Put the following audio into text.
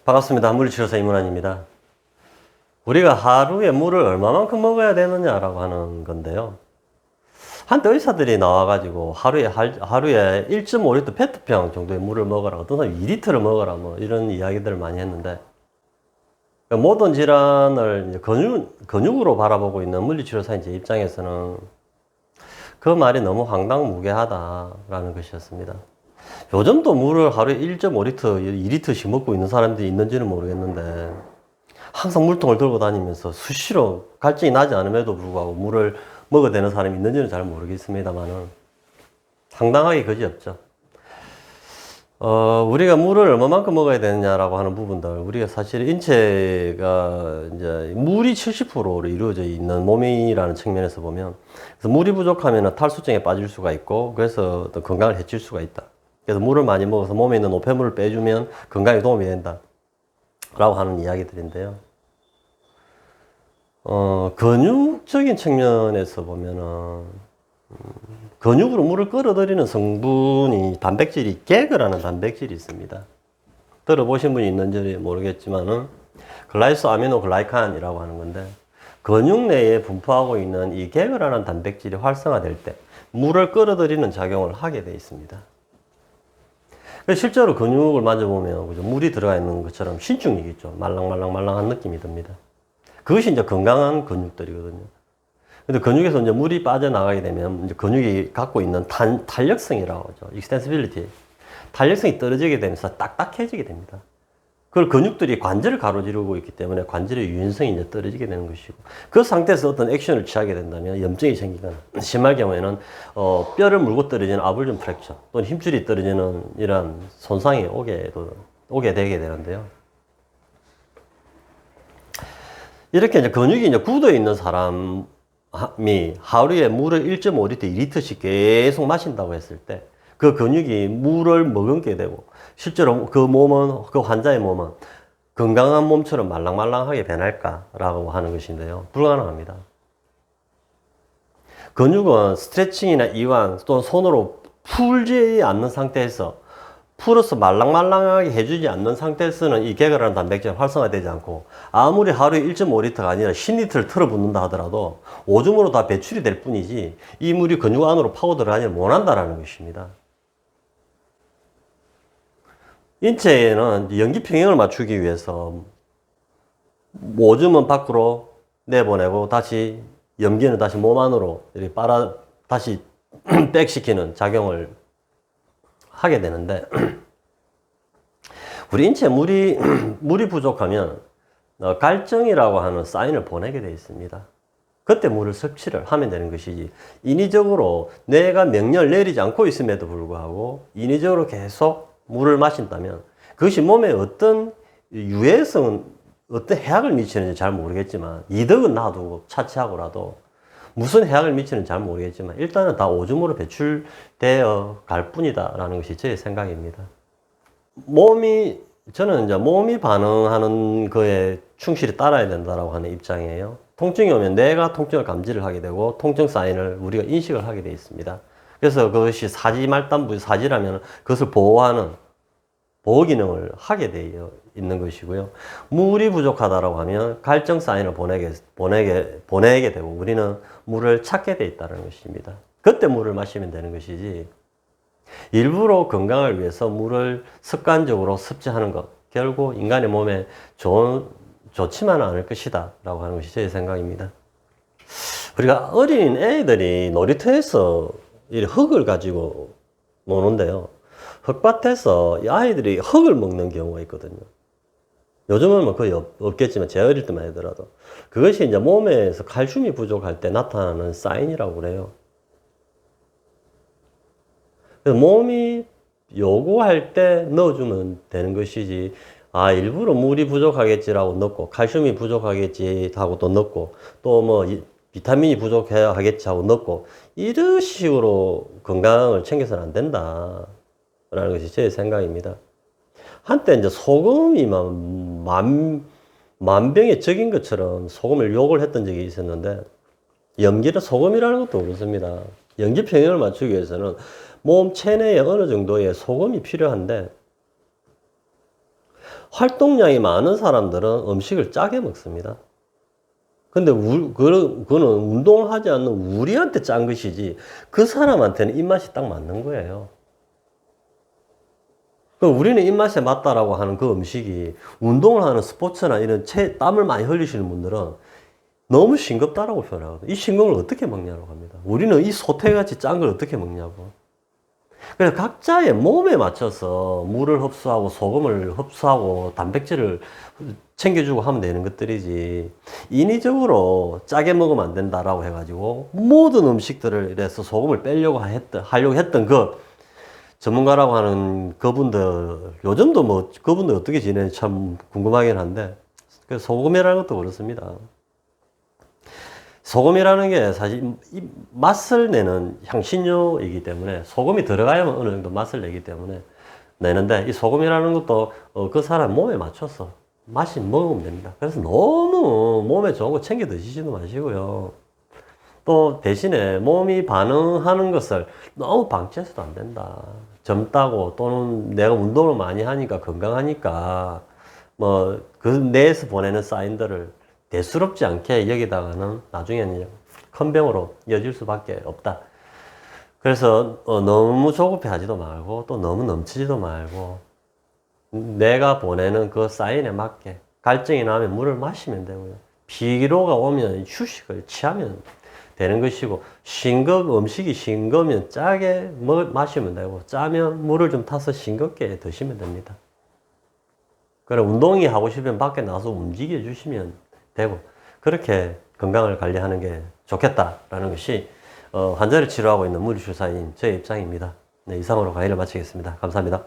반갑습니다. 물리치료사 이문환입니다. 우리가 하루에 물을 얼마만큼 먹어야 되느냐라고 하는 건데요. 한때 의사들이 나와가지고 하루에 1.5리터 페트병 정도의 물을 먹어라, 어떤 사람이 2리터를 먹어라, 뭐 이런 이야기들을 많이 했는데, 모든 질환을 이제 근육으로 바라보고 있는 물리치료사인 제 입장에서는 그 말이 너무 황당무계하다라는 것이었습니다. 요즘도 물을 하루에 1.5리터, 2리터씩 먹고 있는 사람들이 있는지는 모르겠는데, 항상 물통을 들고 다니면서 수시로 갈증이 나지 않음에도 불구하고 물을 먹어대는 사람이 있는지는 잘 모르겠습니다만은, 상당하게 거지없죠. 우리가 물을 얼마만큼 먹어야 되느냐라고 하는 부분들, 우리가 사실 인체가 이제 물이 70%로 이루어져 있는 몸이라는 측면에서 보면, 그래서 물이 부족하면 탈수증에 빠질 수가 있고, 그래서 어떤 건강을 해칠 수가 있다. 그래서 물을 많이 먹어서 몸에 있는 노폐물을 빼주면 건강에 도움이 된다 라고 하는 이야기들인데요. 근육적인 측면에서 보면은, 근육으로 물을 끌어들이는 성분이 단백질이 게그라는 단백질이 있습니다. 들어보신 분이 있는지 모르겠지만은, 글라이소 아미노 글라이칸이라고 하는 건데, 근육 내에 분포하고 있는 이 게그라는 단백질이 활성화될 때 물을 끌어들이는 작용을 하게 되어 있습니다. 실제로 근육을 만져보면 그죠? 물이 들어가 있는 것처럼 신축력이 있죠. 말랑말랑한 느낌이 듭니다. 그것이 이제 건강한 근육들이거든요. 근데 근육에서 이제 물이 빠져나가게 되면 이제 근육이 갖고 있는 탄력성이라고 하죠. extensibility. 탄력성이 떨어지게 되면서 딱딱해지게 됩니다. 그걸 근육들이 관절을 가로지르고 있기 때문에 관절의 유연성이 이제 떨어지게 되는 것이고, 그 상태에서 어떤 액션을 취하게 된다면 염증이 생기거나, 심할 경우에는 뼈를 물고 떨어지는 아불전 프랙처 또는 힘줄이 떨어지는 이런 손상이 오게 되게 되는데요. 이렇게 이제 근육이 이제 굳어 있는 사람이 하루에 물을 1.5리터, 2리터씩 계속 마신다고 했을 때, 그 근육이 물을 머금게 되고, 실제로 그 환자의 몸은 건강한 몸처럼 말랑말랑하게 변할까라고 하는 것인데요. 불가능합니다. 근육은 스트레칭이나 이완 또는 손으로 풀지 않는 상태에서, 풀어서 말랑말랑하게 해주지 않는 상태에서는 이 게그라는 단백질이 활성화되지 않고, 아무리 하루에 1.5리터가 아니라 10리터를 틀어붓는다 하더라도 오줌으로 다 배출이 될 뿐이지 이 물이 근육 안으로 파고 들어가지 못한다는 것입니다. 인체에는 연기 평형을 맞추기 위해서 오줌은 밖으로 내보내고 다시 염기는 다시 몸 안으로 이렇게 다시 백시키는 작용을 하게 되는데, 우리 인체에 물이 부족하면 갈증이라고 하는 사인을 보내게 되어 있습니다. 그때 물을 섭취를 하면 되는 것이지, 인위적으로 뇌가 명령을 내리지 않고 있음에도 불구하고 인위적으로 계속 물을 마신다면 그것이 몸에 어떤 유해성은, 어떤 해악을 미치는지 잘 모르겠지만, 이득은 놔두고 차치하고라도 무슨 해악을 미치는지 잘 모르겠지만 일단은 다 오줌으로 배출되어 갈 뿐이다 라는 것이 제 생각입니다. 저는 이제 몸이 반응하는 거에 충실히 따라야 된다라고 하는 입장이에요. 통증이 오면 뇌가 통증을 감지를 하게 되고 통증 사인을 우리가 인식을 하게 되어 있습니다. 그래서 그것이 사지말단부 사지라면 그것을 보호하는 보호 기능을 하게 되어 있는 것이고요. 물이 부족하다라고 하면 갈증 사인을 보내게 되고 우리는 물을 찾게 되어 있다는 것입니다. 그때 물을 마시면 되는 것이지, 일부러 건강을 위해서 물을 습관적으로 섭취하는 것, 결국 인간의 몸에 좋지만은 않을 것이다 라고 하는 것이 제 생각입니다. 우리가 어린 애들이 놀이터에서 흙을 가지고 노는데요, 흙밭에서 이 아이들이 흙을 먹는 경우가 있거든요. 요즘은 뭐 거의 없겠지만 제 어릴 때만 하더라도 그것이 이제 몸에서 칼슘이 부족할 때 나타나는 사인이라고 그래요. 그래서 몸이 요구할 때 넣어주면 되는 것이지, 일부러 물이 부족하겠지라고 넣고, 칼슘이 부족하겠지 하고 또 넣고, 또 뭐 비타민이 부족해야 하겠지 하고 넣고, 이런 식으로 건강을 챙겨서는 안 된다 라는 것이 제 생각입니다. 한때 이제 소금이 만병의 적인 것처럼 소금을 욕을 했던 적이 있었는데, 염기는 소금이라는 것도 그렇습니다. 연기 평형을 맞추기 위해서는 몸 체내에 어느 정도의 소금이 필요한데, 활동량이 많은 사람들은 음식을 짜게 먹습니다. 근데 그거는 운동을 하지 않는 우리한테 짠 것이지 그 사람한테는 입맛이 딱 맞는 거예요. 우리는 입맛에 맞다라고 하는 그 음식이 운동을 하는 스포츠나 이런 땀을 많이 흘리시는 분들은 너무 싱겁다라고 표현하거든요. 이 싱거움을 어떻게 먹냐고 합니다. 우리는 이 소태같이 짠 걸 어떻게 먹냐고. 그래서 각자의 몸에 맞춰서 물을 흡수하고 소금을 흡수하고 단백질을 챙겨주고 하면 되는 것들이지 인위적으로 짜게 먹으면 안 된다라고 해가지고 모든 음식들을 이래서 소금을 빼려고 하려고 했던 그 전문가라고 하는 그분들 요즘도 뭐 그분들 어떻게 지내는지 참 궁금하긴 한데 그 소금이라는 것도 그렇습니다. 소금이라는 게 사실 이 맛을 내는 향신료이기 때문에 소금이 들어가야만 어느 정도 맛을 내기 때문에 내는데 이 소금이라는 것도 그 사람 몸에 맞춰서 맛이 먹으면 됩니다. 그래서 너무 몸에 좋은 거 챙겨 드시지도 마시고요. 또 대신에 몸이 반응하는 것을 너무 방치해서도 안 된다. 젊다고 또는 내가 운동을 많이 하니까 건강하니까 뭐 그 뇌에서 보내는 사인들을 대수롭지 않게 여기다가는 나중에는 큰 병으로 이어질 수밖에 없다. 그래서 너무 조급해 하지도 말고 또 너무 넘치지도 말고 내가 보내는 그 사인에 맞게 갈증이 나면 물을 마시면 되고요. 피로가 오면 휴식을 취하면 되는 것이고 음식이 싱거우면 짜게 마시면 되고 짜면 물을 좀 타서 싱겁게 드시면 됩니다. 그래 운동이 하고 싶으면 밖에 나가서 움직여 주시면 되고 그렇게 건강을 관리하는 게 좋겠다라는 것이 환자를 치료하고 있는 물리치료사인 제 입장입니다. 네, 이상으로 강의를 마치겠습니다. 감사합니다.